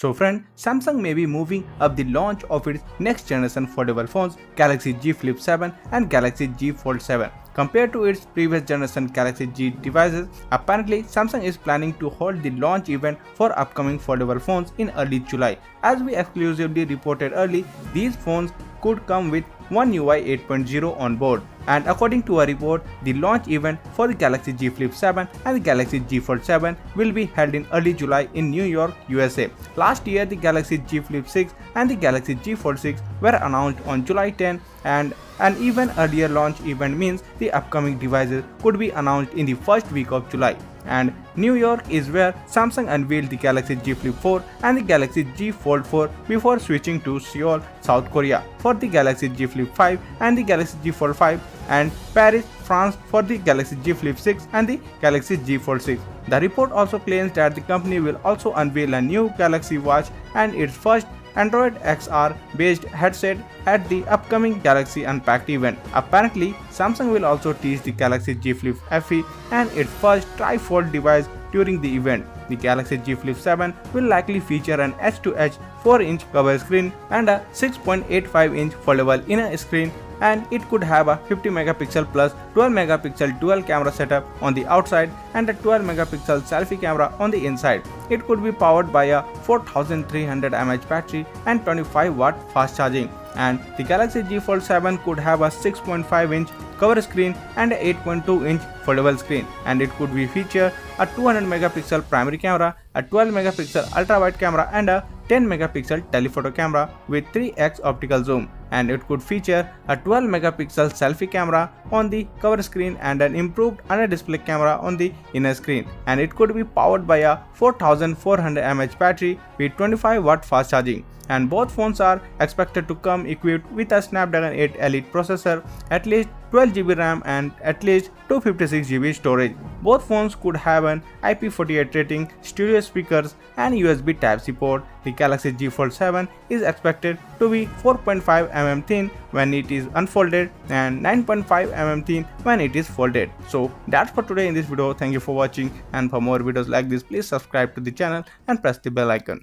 So friend, Samsung may be moving up the launch of its next generation foldable phones Galaxy Z Flip 7 and Galaxy Z Fold 7. Compared to its previous generation Galaxy Z devices, apparently Samsung is planning to hold the launch event for upcoming foldable phones in early July. As we exclusively reported early, these phones could come with One UI 8.0 on board. And according to a report, the launch event for the Galaxy Z Flip 7 and the Galaxy Z Fold 7 will be held in early July in New York, USA. Last year, the Galaxy Z Flip 6 and the Galaxy Z Fold 6 were announced on July 10, and an even earlier launch event means the upcoming devices could be announced in the first week of July. And New York is where Samsung unveiled the Galaxy Z Flip 4 and the Galaxy Z Fold 4 before switching to Seoul, South Korea for the Galaxy Z Flip 5 and the Galaxy Z Fold 5, and Paris, France for the Galaxy Z Flip 6 and the Galaxy Z Fold 6. The report also claims that the company will also unveil a new Galaxy Watch and its first Android XR based headset at the upcoming Galaxy Unpacked event. Apparently, Samsung will also tease the Galaxy Z Flip FE and its first tri-fold device during the event. The Galaxy Z Flip 7 will likely feature an edge-to-edge 4-inch cover screen and a 6.85-inch foldable inner screen, and it could have a 50 megapixel plus 12 megapixel dual camera setup on the outside and a 12 megapixel selfie camera on the inside. It could be powered by a 4300 mAh battery and 25 watt fast charging. And the Galaxy Z Fold 7 could have a 6.5-inch cover screen and a 8.2-inch foldable screen, and it could be feature a 200 megapixel primary camera, a 12 megapixel ultra wide camera, and a 10 megapixel telephoto camera with 3x optical zoom, and it could feature a 12 megapixel selfie camera on the cover screen and an improved under display camera on the inner screen, and it could be powered by a 4400 mAh battery with 25 watt fast charging. And both phones are expected to come equipped with a Snapdragon 8 Elite processor, at least 12GB RAM and at least 256GB storage. Both phones could have an IP48 rating, stereo speakers, and USB Type-C port. The Galaxy Z Fold 7 is expected to be 4.5 mm thin when it is unfolded and 9.5 mm thin when it is folded. So that's for today in this video. Thank you for watching, and for more videos like this, please subscribe to the channel and press the bell icon.